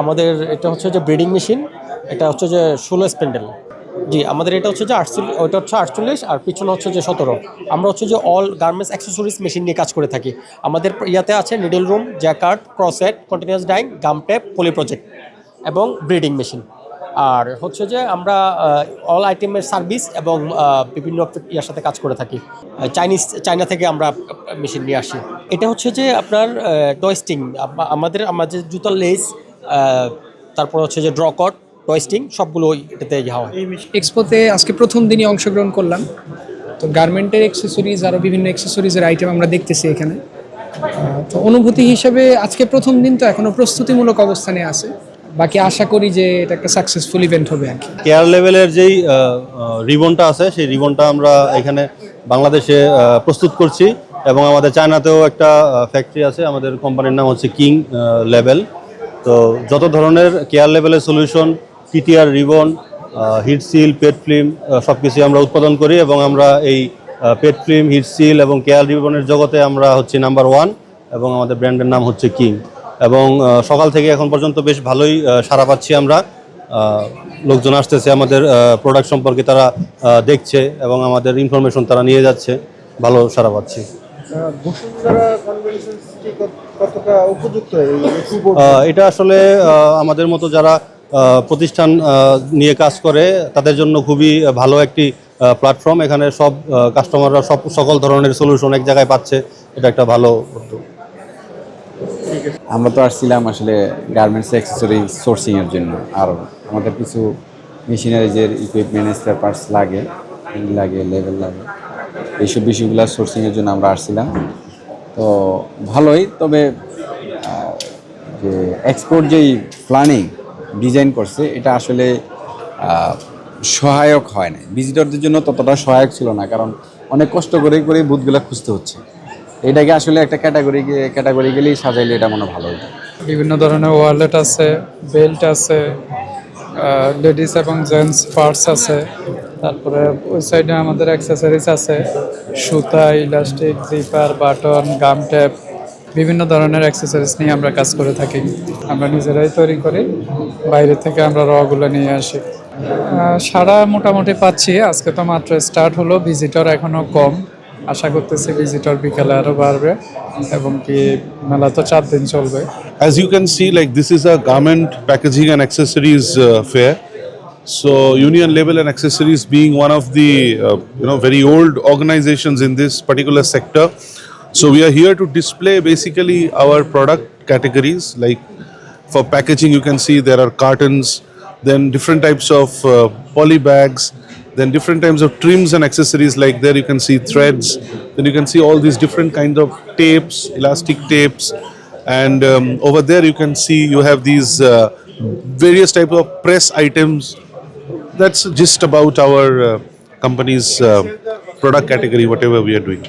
আমাদের এটা হচ্ছে যে ব্রিডিং মেশিন, এটা হচ্ছে যে 16 স্প্যান্ডেল। জি, আমাদের এটা হচ্ছে যে 48, ওইটা হচ্ছে 48 আর পিছনে হচ্ছে যে 17। আমরা হচ্ছে যে অল গার্মেন্টস অ্যাক্সেসরিজ মেশিন নিয়ে কাজ করে থাকি। আমাদের ইয়াতে আছে needle room, jacquard, crochet, continuous dyeing, gum tape, poly project এবং ব্রিডিং মেশিন। আর হচ্ছে যে আমরা অল আইটেমের সার্ভিস এবং বিভিন্ন ইয়ার সাথে কাজ করে থাকি। চায়না থেকে আমরা মেশিন নিয়ে আসি। এটা হচ্ছে যে আপনার টয়েস্টিং, আমাদের জুতার লেস, তারপর হচ্ছে যে ড্রকট, টয়েস্টিং সবগুলো এটাতে হয়। এক্সপোতে আজকে প্রথম দিনই অংশগ্রহণ করলাম। তো গার্মেন্টের অ্যাক্সেসরিজ আরও বিভিন্ন অ্যাক্সেসরিজের আইটেম আমরা দেখতেছি এখানে। তো অনুভূতি হিসেবে আজকে প্রথম দিন তো এখনও প্রস্তুতিমূলক অবস্থানে আছে। বাকি আশা করি যে এটা একটা সাকসেসফুল ইভেন্ট হবে আর কি। কেয়ার লেভেলের যেই রিবনটা আছে সেই রিবনটা আমরা এখানে বাংলাদেশে প্রস্তুত করছি এবং আমাদের চায়নাতেও একটা ফ্যাক্টরি আছে। আমাদের কোম্পানির নাম হচ্ছে কিং লেভেল। তো যত ধরনের কেয়ার লেভেলের solution, PTR ribbon, heat seal, PET film সব কিছুই আমরা উৎপাদন করি এবং আমরা এই পেট ফিল্ম, হিট সিল এবং কেয়ার রিবনের জগতে আমরা হচ্ছি নাম্বার 1 এবং আমাদের ব্র্যান্ডের নাম হচ্ছে কিং। এবং সকাল থেকে এখন পর্যন্ত বেশ ভালোই সাড়া পাচ্ছি আমরা। লোকজন আসতেছে, আমাদের প্রোডাক্ট সম্পর্কে তারা দেখছে এবং আমাদের ইনফরমেশন তারা নিয়ে যাচ্ছে, ভালো সাড়া পাচ্ছি। এটা আসলে আমাদের মতো যারা প্রতিষ্ঠান নিয়ে কাজ করে তাদের জন্য খুবই ভালো একটি প্ল্যাটফর্ম। এখানে সব কাস্টমাররা সকল ধরনের সলিউশন এক জায়গায় পাচ্ছে, এটা একটা ভালো উদ্যোগ। আমরা তো আসছিলাম আসলে গার্মেন্টস অ্যাক্সেসরি সোর্সিংয়ের জন্য, আর আমাদের কিছু মেশিনারিজের ইকুইপমেন্ট, স্পেয়ার পার্টস লাগে, লেভেল লাগে, এইসব বিষয়গুলো সোর্সিংয়ের জন্য আমরা আসছিলাম। তো ভালোই, তবে যে এক্সপোর্ট যেই প্ল্যানিং ডিজাইন করছে এটা আসলে সহায়ক হয় না, ভিজিটরদের জন্য ততটা সহায়ক ছিল না, কারণ অনেক কষ্ট করে বুথগুলো খুঁজতে হচ্ছে। এটাকে আসলে একটা ক্যাটাগরিক্যালি সাজাইলে এটা মনে ভালো হতো। বিভিন্ন ধরনের ওয়ালেট আছে, বেল্ট আছে, লেডিস এবং জেন্টস পার্টস আছে, তারপরে ওই সাইডে আমাদের অ্যাক্সেসরিজ আছে, সুতা, ইলাস্টিক, জিপার, বাটন, গাম ট্যাপ, বিভিন্ন ধরনের অ্যাক্সেসরিজ নিয়ে আমরা কাজ করে থাকি। আমরা নিজেরাই তৈরি করি, বাইরে থেকে আমরা রগুলো নিয়ে আসি। সারা মোটামুটি পাচ্ছি। আজকে তো মাত্র স্টার্ট হলো, ভিজিটর এখনও কম। আশা করতেছি ভিজিটর বিকালে আরও বাড়বে এবং কি মেলা তো 4 দিন চলবে। As you can see, like this is a garment packaging and accessories fair. So Union Label and Accessories being one of the very old organizations in this particular sector. So we are here to display basically our product categories. Like for packaging, you can see there are cartons, then different types of poly bags, then different types of trims and accessories. Like there you can see threads, then you can see all these different kinds of tapes, elastic tapes, and over there you can see you have these various types of press items. That's just about our company's product category, whatever we are doing.